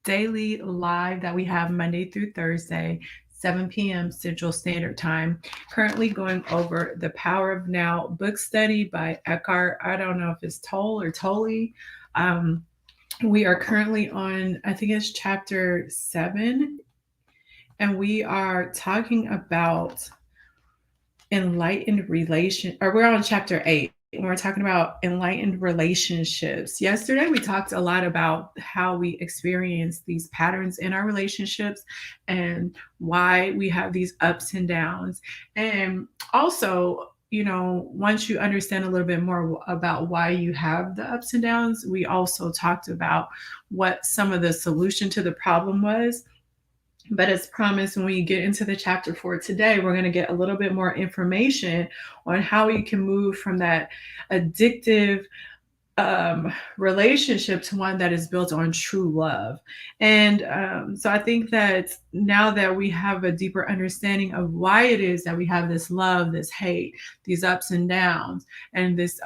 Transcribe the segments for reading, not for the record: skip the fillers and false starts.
daily live that we have Monday through Thursday, 7 p.m. Central Standard Time. Currently going over The Power of Now book study by Eckhart. I don't know if it's Tolle or Tolle. Um, we are currently on, I think it's chapter 7, and we are talking about enlightened relation, or we're on chapter 8, and we're talking about enlightened relationships. Yesterday we talked a lot about how we experience these patterns in our relationships and why we have these ups and downs. And also, once you understand a little bit more about why you have the ups and downs, we also talked about what some of the solution to the problem was. But as promised, when we get into the chapter for today, we're going to get a little bit more information on how we can move from that addictive relationship to one that is built on true love. And so I think that now that we have a deeper understanding of why it is that we have this love, this hate, these ups and downs, and this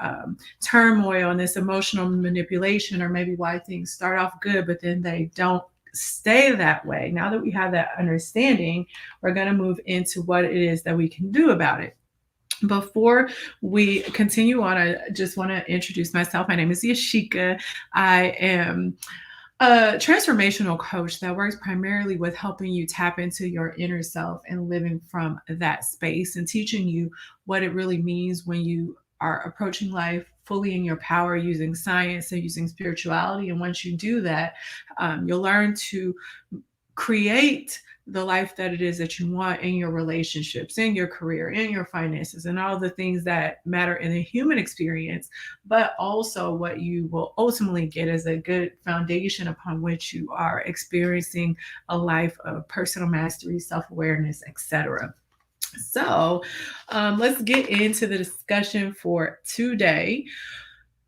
turmoil and this emotional manipulation, or maybe why things start off good, but then they don't stay that way. Now that we have that understanding, we're going to move into what it is that we can do about it. Before we continue on, I just want to introduce myself. My name is Yashika. I am a transformational coach that works primarily with helping you tap into your inner self and living from that space, and teaching you what it really means when you are approaching life fully in your power, using science and using spirituality. And once you do that, you'll learn to create the life that it is that you want in your relationships, in your career, in your finances, and all the things that matter in the human experience. But also, what you will ultimately get is a good foundation upon which you are experiencing a life of personal mastery, self-awareness, etc. So let's get into the discussion for today.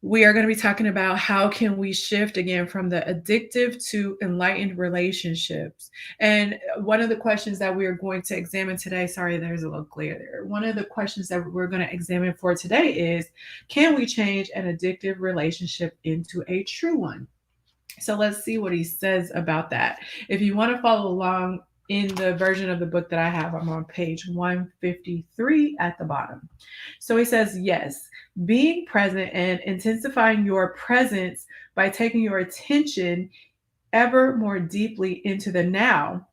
We are going to be talking about how can we shift again from the addictive to enlightened relationships. And one of the questions that we are going to examine today, sorry, there's a little glare there. One of the questions that we're going to examine for today is, can we change an addictive relationship into a true one? So let's see what he says about that. If you want to follow along in the version of the book that I have, I'm on page 153 at the bottom. So he says, yes, being present and intensifying your presence by taking your attention ever more deeply into the now,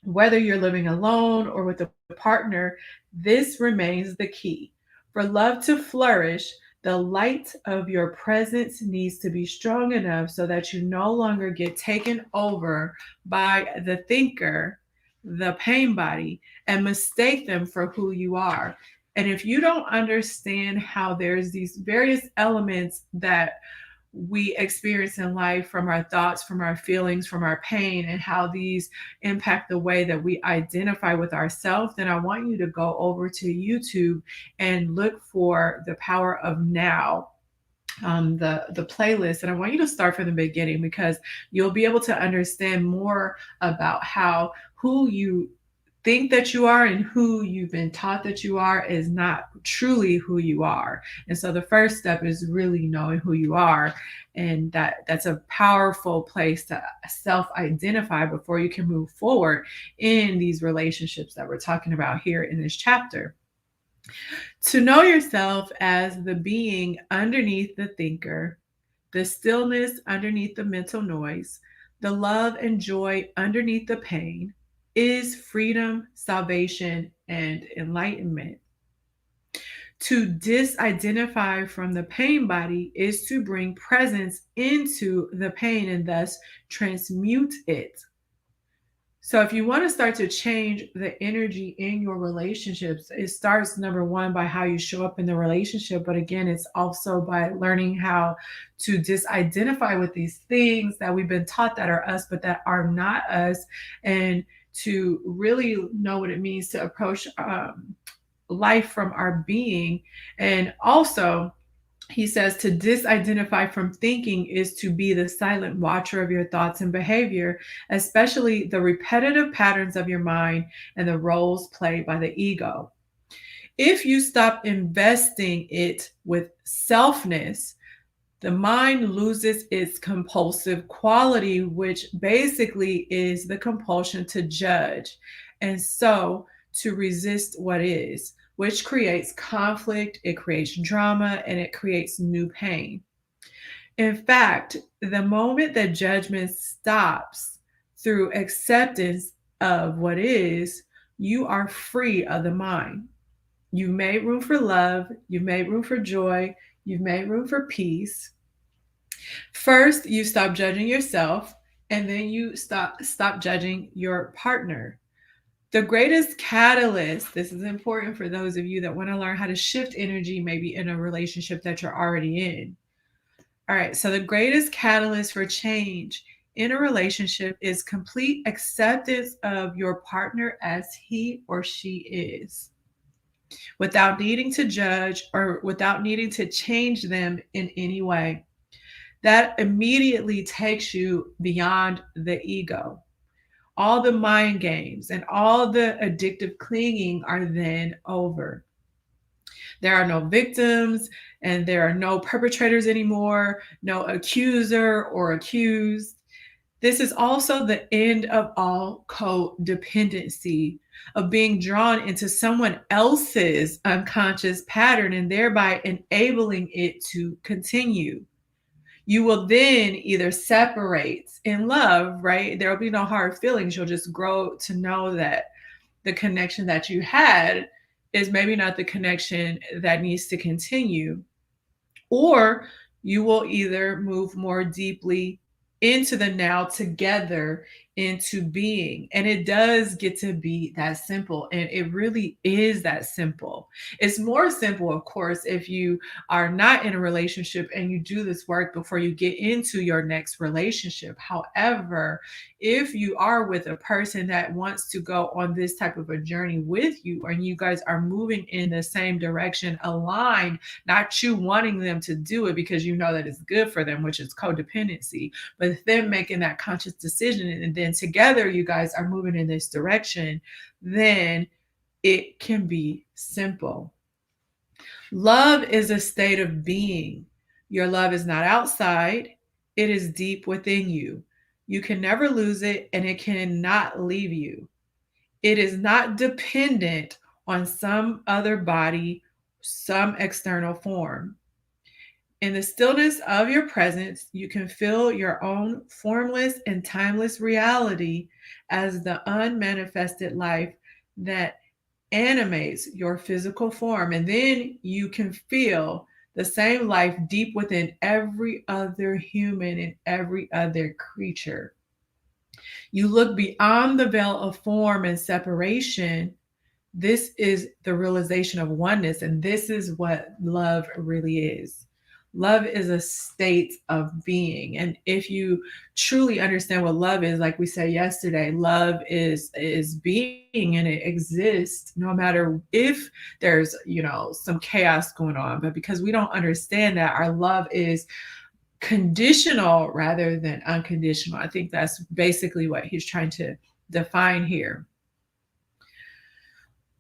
whether you're living alone or with a partner, this remains the key. For love to flourish, the light of your presence needs to be strong enough so that you no longer get taken over by the thinker, the pain body, and mistake them for who you are. And if you don't understand how there's these various elements that we experience in life, from our thoughts, from our feelings, from our pain, and how these impact the way that we identify with ourselves, then I want you to go over to YouTube and look for The Power of Now, the playlist. And I want you to start from the beginning, because you'll be able to understand more about how who you think that you are and who you've been taught that you are is not truly who you are. And so the first step is really knowing who you are, and that's a powerful place to self-identify before you can move forward in these relationships that we're talking about here in this chapter. To know yourself as the being underneath the thinker, the stillness underneath the mental noise, the love and joy underneath the pain, is freedom, salvation, and enlightenment. To disidentify from the pain body is to bring presence into the pain and thus transmute it. So if you want to start to change the energy in your relationships, it starts, number one, by how you show up in the relationship. But again, it's also by learning how to disidentify with these things that we've been taught that are us, but that are not us, and to really know what it means to approach life from our being. And also, he says to disidentify from thinking is to be the silent watcher of your thoughts and behavior, especially the repetitive patterns of your mind and the roles played by the ego. If you stop investing it with selfness, The mind loses its compulsive quality, which basically is the compulsion to judge. And so to resist what is, which creates conflict, it creates drama, and it creates new pain. In fact, the moment that judgment stops through acceptance of what is, you are free of the mind. You've made room for love, you've made room for joy, you've made room for peace. First, you stop judging yourself, and then you stop judging your partner. The greatest catalyst, this is important for those of you that want to learn how to shift energy, maybe in a relationship that you're already in. All right, so the greatest catalyst for change in a relationship is complete acceptance of your partner as he or she is, without needing to judge or without needing to change them in any way. That immediately takes you beyond the ego. All the mind games and all the addictive clinging are then over. There are no victims and there are no perpetrators anymore, no accuser or accused. This is also the end of all codependency, of being drawn into someone else's unconscious pattern and thereby enabling it to continue. You will then either separate in love, right? There will be no hard feelings. You'll just grow to know that the connection that you had is maybe not the connection that needs to continue, or you will either move more deeply into the now together, into being. And it does get to be that simple. And it really is that simple. It's more simple, of course, if you are not in a relationship and you do this work before you get into your next relationship. However, if you are with a person that wants to go on this type of a journey with you, and you guys are moving in the same direction, aligned, not you wanting them to do it because you know that it's good for them, which is codependency, but them making that conscious decision, and then together you guys are moving in this direction, then it can be simple. Love is a state of being. Your love is not outside, it is deep within you. You can never lose it, and it cannot leave you. It is not dependent on some other body, some external form. In the stillness of your presence, you can feel your own formless and timeless reality as the unmanifested life that animates your physical form. And then you can feel the same life deep within every other human and every other creature. You look beyond the veil of form and separation. This is the realization of oneness, and this is what love really is. Love is a state of being. And if you truly understand what love is, like we said yesterday, love is being, and it exists no matter if there's, some chaos going on. But because we don't understand that, our love is conditional rather than unconditional. I think that's basically what he's trying to define here.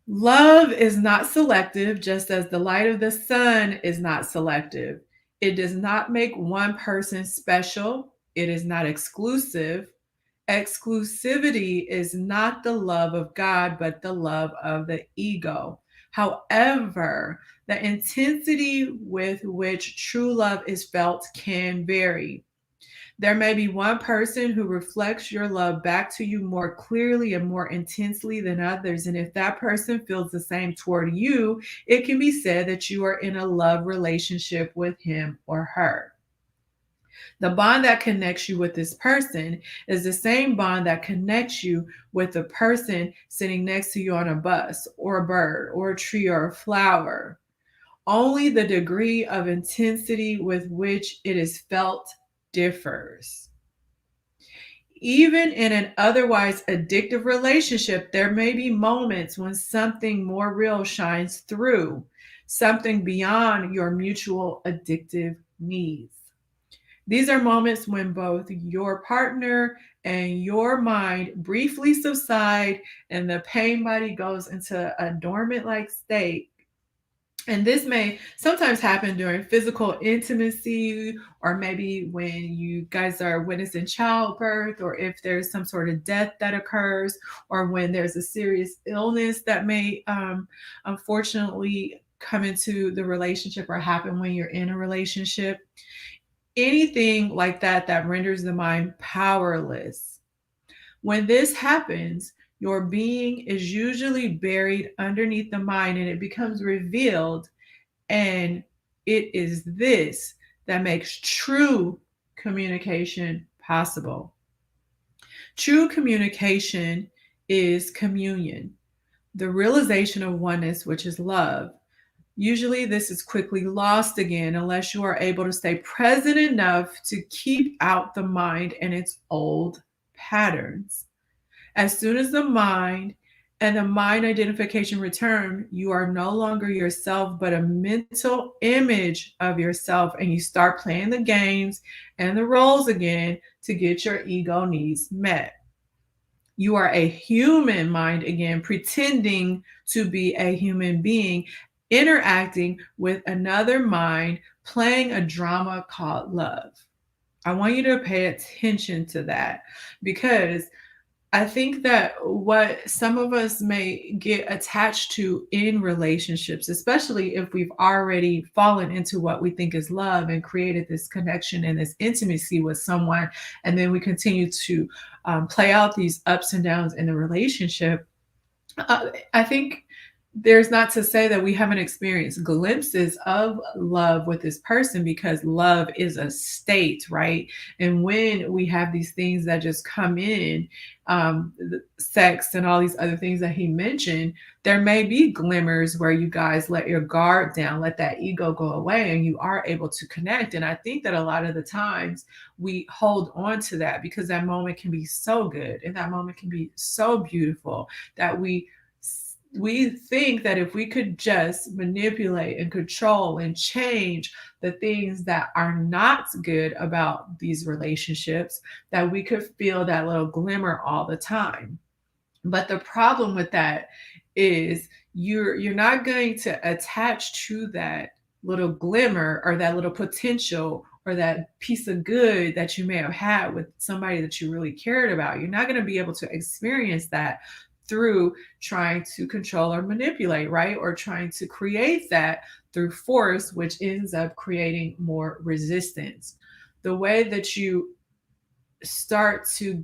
Love is not selective, just as the light of the sun is not selective. It does not make one person special. It is not exclusive. Exclusivity is not the love of God, but the love of the ego. However, the intensity with which true love is felt can vary. There may be one person who reflects your love back to you more clearly and more intensely than others. And if that person feels the same toward you, it can be said that you are in a love relationship with him or her. The bond that connects you with this person is the same bond that connects you with the person sitting next to you on a bus or a bird or a tree or a flower. Only the degree of intensity with which it is felt differs. Even in an otherwise addictive relationship, there may be moments when something more real shines through, something beyond your mutual addictive needs. These are moments when both your partner and your mind briefly subside and the pain body goes into a dormant like state. And this may sometimes happen during physical intimacy, or maybe when you guys are witnessing childbirth, or if there's some sort of death that occurs, or when there's a serious illness that may unfortunately come into the relationship or happen when you're in a relationship. Anything like that that renders the mind powerless. When this happens, your being is usually buried underneath the mind and it becomes revealed, and it is this that makes true communication possible. True communication is communion, the realization of oneness, which is love. Usually, this is quickly lost again unless you are able to stay present enough to keep out the mind and its old patterns. As soon as the mind and the mind identification return, you are no longer yourself, but a mental image of yourself, and you start playing the games and the roles again to get your ego needs met. You are a human mind again, pretending to be a human being, interacting with another mind, playing a drama called love. I want you to pay attention to that, because I think that what some of us may get attached to in relationships, especially if we've already fallen into what we think is love and created this connection and this intimacy with someone, and then we continue to play out these ups and downs in the relationship. I think there's not to say that we haven't experienced glimpses of love with this person, because love is a state, right? And when we have these things that just come in, sex and all these other things that he mentioned, there may be glimmers where you guys let your guard down, let that ego go away, and you are able to connect. And I think that a lot of the times we hold on to that because that moment can be so good and that moment can be so beautiful that we think that if we could just manipulate and control and change the things that are not good about these relationships, that we could feel that little glimmer all the time. But the problem with that is you're not going to attach to that little glimmer or that little potential or that piece of good that you may have had with somebody that you really cared about. You're not going to be able to experience that through trying to control or manipulate, right? Or trying to create that through force, which ends up creating more resistance. The way that you start to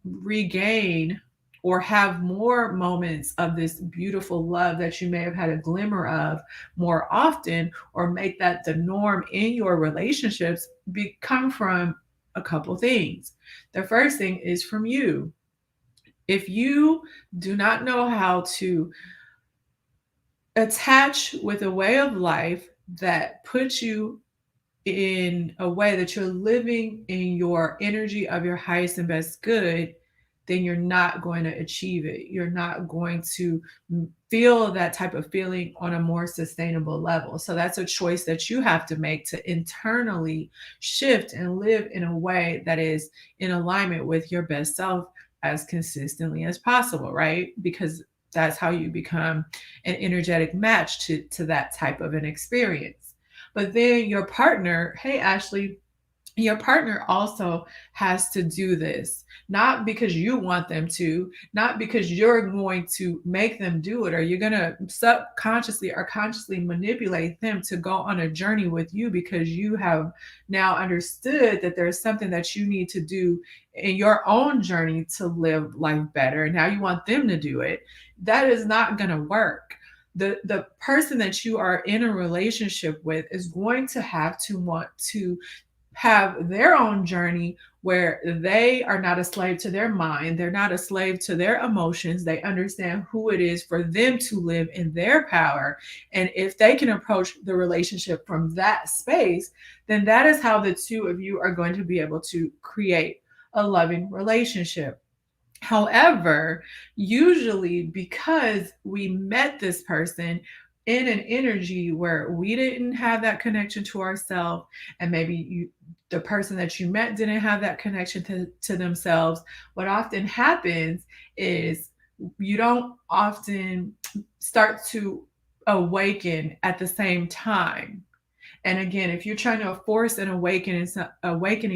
regain or have more moments of this beautiful love that you may have had a glimmer of more often, or make that the norm in your relationships, come from a couple things. The first thing is from you. If you do not know how to attach with a way of life that puts you in a way that you're living in your energy of your highest and best good, then you're not going to achieve it. You're not going to feel that type of feeling on a more sustainable level. So that's a choice that you have to make to internally shift and live in a way that is in alignment with your best self as consistently as possible, right? Because that's how you become an energetic match to that type of an experience. But then your partner, hey, Ashley, your partner also has to do this, not because you want them to, not because you're going to make them do it, or you're going to subconsciously or consciously manipulate them to go on a journey with you, because you have now understood that there's something that you need to do in your own journey to live life better. And now you want them to do it. That is not going to work. The person that you are in a relationship with is going to have to want to have their own journey where they are not a slave to their mind. They're not a slave to their emotions. They understand who it is for them to live in their power. And if they can approach the relationship from that space, then that is how the two of you are going to be able to create a loving relationship. However, usually because we met this person in an energy where we didn't have that connection to ourselves, and maybe the person that you met didn't have that connection to themselves, what often happens is you don't often start to awaken at the same time. And again, if you're trying to force an awakening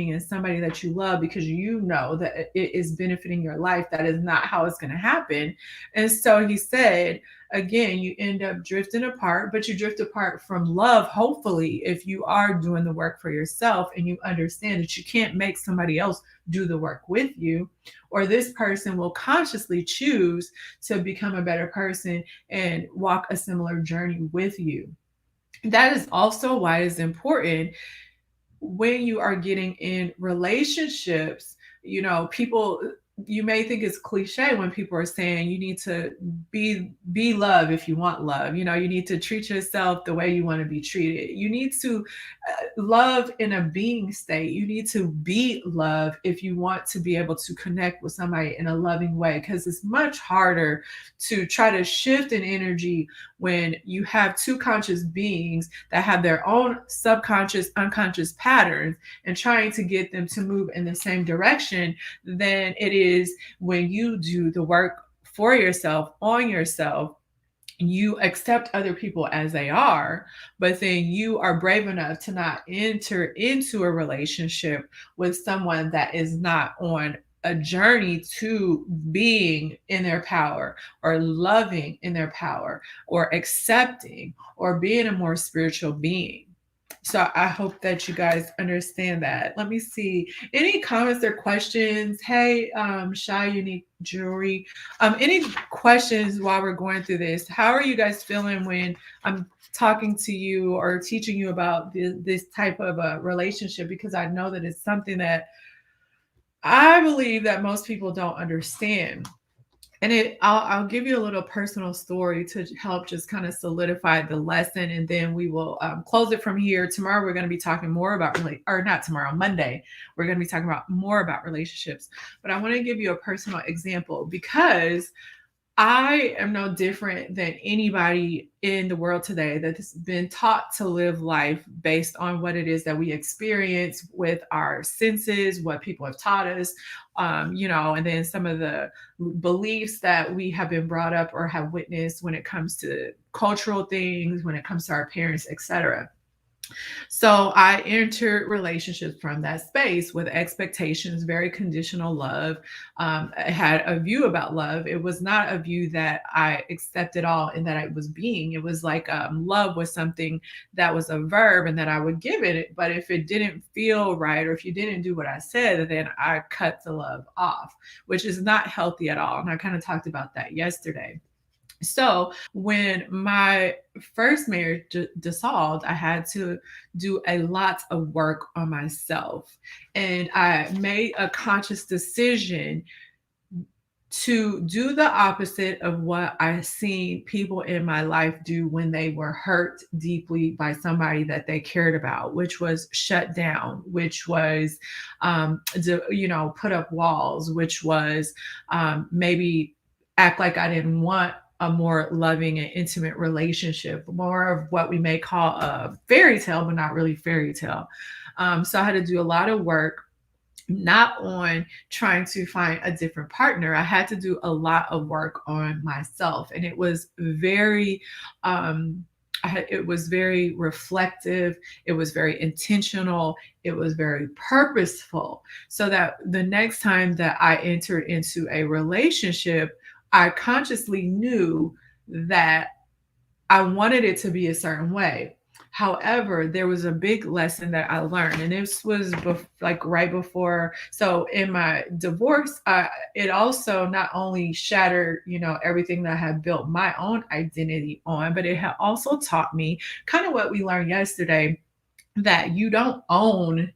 in somebody that you love because you know that it is benefiting your life, that is not how it's going to happen. And so he said, again, you end up drifting apart, but you drift apart from love, hopefully, if you are doing the work for yourself and you understand that you can't make somebody else do the work with you, or this person will consciously choose to become a better person and walk a similar journey with you. That is also why it's important when you are getting in relationships, people, you may think it's cliche when people are saying you need to be love if you want love. You need to treat yourself the way you want to be treated. You need to love in a being state. You need to be love if you want to be able to connect with somebody in a loving way, because it's much harder to try to shift an energy when you have two conscious beings that have their own subconscious, unconscious patterns, and trying to get them to move in the same direction than it is when you do the work for yourself, on yourself. You accept other people as they are, but then you are brave enough to not enter into a relationship with someone that is not on a journey to being in their power, or loving in their power, or accepting, or being a more spiritual being. So I hope that you guys understand that. Let me see. Any comments or questions? Hey, Shy Unique Jewelry. Any questions while we're going through this? How are you guys feeling when I'm talking to you or teaching you about this type of a relationship? Because I know that it's something that I believe that most people don't understand. And I'll give you a little personal story to help just kind of solidify the lesson, and then we will close it from here. Tomorrow we're going to be talking more about or not tomorrow, Monday we're going to be talking about more about relationships. But I want to give you a personal example, because I am no different than anybody in the world today that has been taught to live life based on what it is that we experience with our senses, what people have taught us, and then some of the beliefs that we have been brought up or have witnessed when it comes to cultural things, when it comes to our parents, etc. So I entered relationships from that space with expectations, very conditional love. I had a view about love. It was not a view that I accepted all and that I was being. It was like love was something that was a verb and that I would give it. But if it didn't feel right, or if you didn't do what I said, then I cut the love off, which is not healthy at all. And I kind of talked about that yesterday. So when my first marriage dissolved, I had to do a lot of work on myself. And I made a conscious decision to do the opposite of what I seen people in my life do when they were hurt deeply by somebody that they cared about, which was shut down, which was, put up walls, which was maybe act like I didn't want a more loving and intimate relationship, more of what we may call a fairy tale, but not really fairy tale. So I had to do a lot of work, not on trying to find a different partner. I had to do a lot of work on myself, and it was very, it was very reflective. It was very intentional. It was very purposeful. So that the next time that I entered into a relationship, I consciously knew that I wanted it to be a certain way. However, there was a big lesson that I learned, and this was like right before. So in my divorce, it also not only shattered, everything that I had built my own identity on, but it had also taught me kind of what we learned yesterday, that you don't own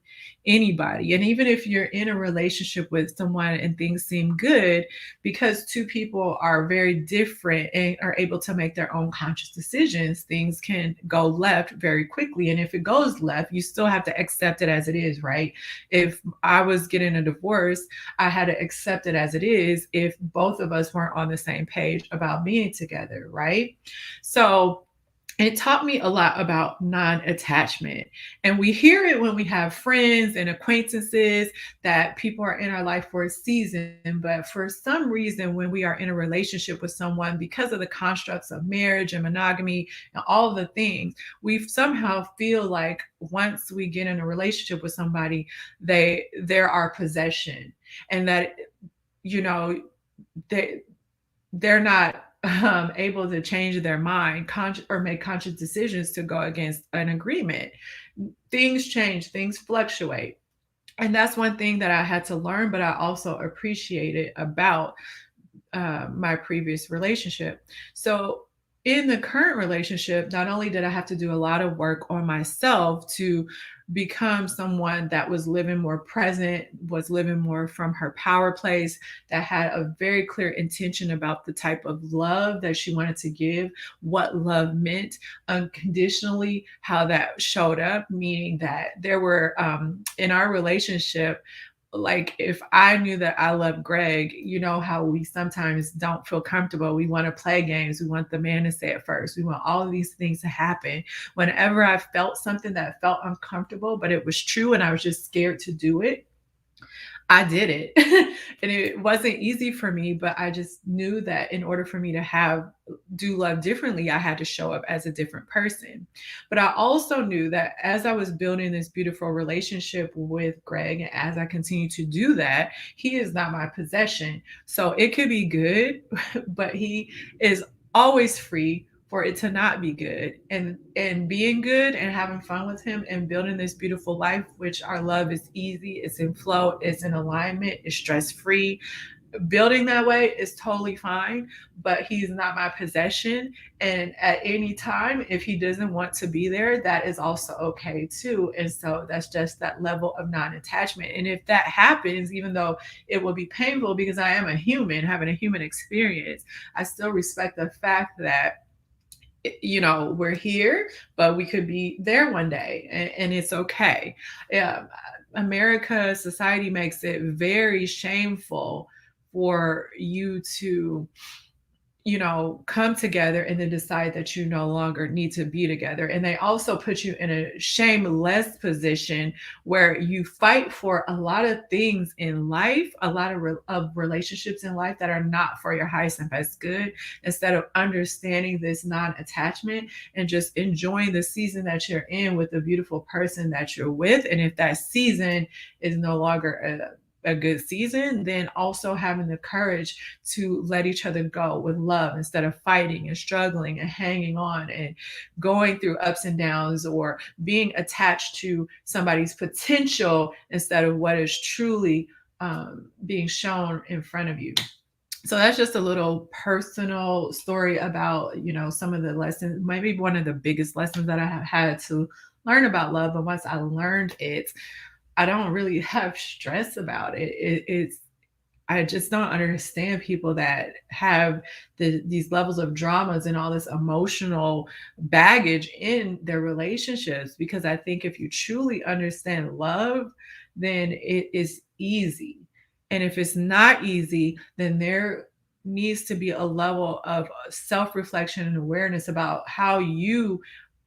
anybody. And even if you're in a relationship with someone and things seem good, because two people are very different and are able to make their own conscious decisions, things can go left very quickly. And if it goes left, you still have to accept it as it is, right? If I was getting a divorce, I had to accept it as it is if both of us weren't on the same page about being together, right? So it taught me a lot about non-attachment. And we hear it when we have friends and acquaintances that people are in our life for a season. But for some reason, when we are in a relationship with someone, because of the constructs of marriage and monogamy and all the things, we somehow feel like once we get in a relationship with somebody, they're our possession. And that, you know, they they're not able to change their mind or make conscious decisions to go against an agreement. Things change, things fluctuate. And that's one thing that I had to learn, but I also appreciated about my previous relationship. So, in the current relationship, not only did I have to do a lot of work on myself to become someone that was living more present, was living more from her power place, that had a very clear intention about the type of love that she wanted to give, what love meant unconditionally, how that showed up, meaning that there were in our relationship, like if I knew that I love Greg, you know how we sometimes don't feel comfortable. We want to play games. We want the man to say it first. We want all of these things to happen. Whenever I felt something that felt uncomfortable, but it was true and I was just scared to do it, I did it. And it wasn't easy for me, but I just knew that in order for me to have do love differently, I had to show up as a different person. But I also knew that as I was building this beautiful relationship with Greg, and as I continue to do that, he is not my possession. So it could be good, but he is always free for it to not be good. And being good and having fun with him and building this beautiful life, which our love is easy, it's in flow, it's in alignment, it's stress free. Building that way is totally fine, but he's not my possession. And at any time, if he doesn't want to be there, that is also okay too. And so that's just that level of non attachment. And if that happens, even though it will be painful because I am a human having a human experience, I still respect the fact that we're here, but we could be there one day, and it's okay. Yeah, America society makes it very shameful for you to come together and then decide that you no longer need to be together. And they also put you in a shameless position where you fight for a lot of things in life, a lot of relationships in life that are not for your highest and best good, instead of understanding this non-attachment and just enjoying the season that you're in with the beautiful person that you're with. And if that season is no longer a good season, then also having the courage to let each other go with love instead of fighting and struggling and hanging on and going through ups and downs, or being attached to somebody's potential instead of what is truly being shown in front of you. So that's just a little personal story about some of the lessons, maybe one of the biggest lessons that I have had to learn about love. But once I learned it, I don't really have stress about it. It's I just don't understand people that have these levels of dramas and all this emotional baggage in their relationships. Because I think if you truly understand love, then it is easy. And if it's not easy, then there needs to be a level of self reflection and awareness about how you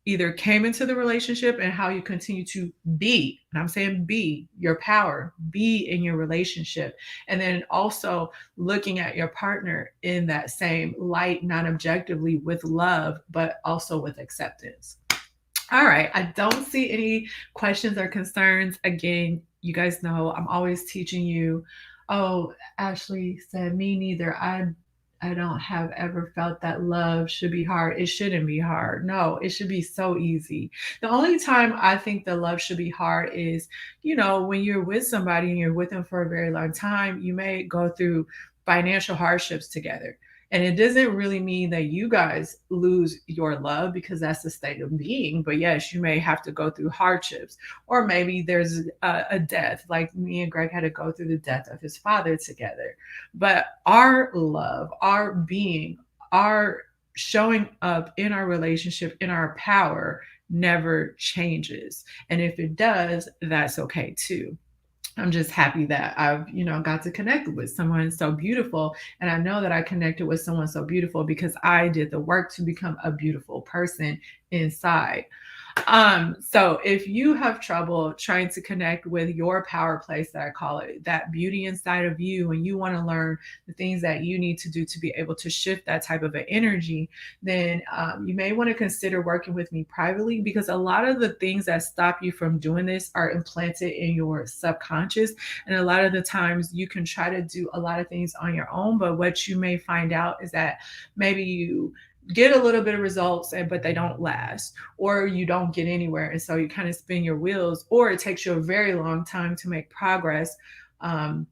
either came into the relationship and how you continue to be. And I'm saying be your power, be in your relationship. And then also looking at your partner in that same light, not objectively with love, but also with acceptance. All right. I don't see any questions or concerns. Again, you guys know I'm always teaching you. Oh, Ashley said, me neither. I don't have ever felt that love should be hard. It shouldn't be hard. No, it should be so easy. The only time I think that love should be hard is, when you're with somebody and you're with them for a very long time, you may go through financial hardships together. And it doesn't really mean that you guys lose your love, because that's the state of being. But yes, you may have to go through hardships. Or maybe there's a death, like me and Greg had to go through the death of his father together. But our love, our being, our showing up in our relationship, in our power, never changes. And if it does, that's okay too. I'm just happy that I've, got to connect with someone so beautiful. And I know that I connected with someone so beautiful because I did the work to become a beautiful person inside. So if you have trouble trying to connect with your power place, that I call it, that beauty inside of you, and you want to learn the things that you need to do to be able to shift that type of an energy, then you may want to consider working with me privately, because a lot of the things that stop you from doing this are implanted in your subconscious. And a lot of the times you can try to do a lot of things on your own, but what you may find out is that maybe you get a little bit of results, but they don't last, or you don't get anywhere, and so you kind of spin your wheels, or it takes you a very long time to make progress um,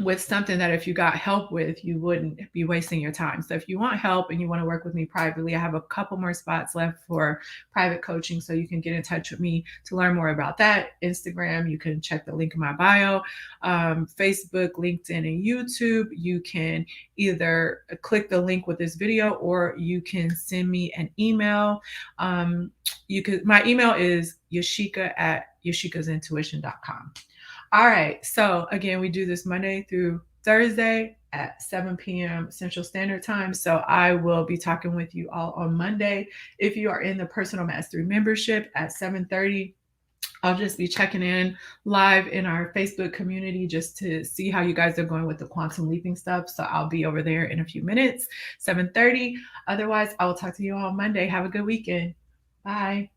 with something that if you got help with, you wouldn't be wasting your time. So if you want help and you want to work with me privately, I have a couple more spots left for private coaching, so you can get in touch with me to learn more about that. Instagram, you can check the link in my bio. Facebook, LinkedIn, and YouTube, you can either click the link with this video, or you can send me an email. My email is yashika@yashikasintuition.com. All right. So again, we do this Monday through Thursday at 7 p.m. Central Standard Time. So I will be talking with you all on Monday. If you are in the Personal Mastery membership at 7:30, I'll just be checking in live in our Facebook community just to see how you guys are going with the quantum leaping stuff. So I'll be over there in a few minutes, 7:30. Otherwise, I will talk to you all on Monday. Have a good weekend. Bye.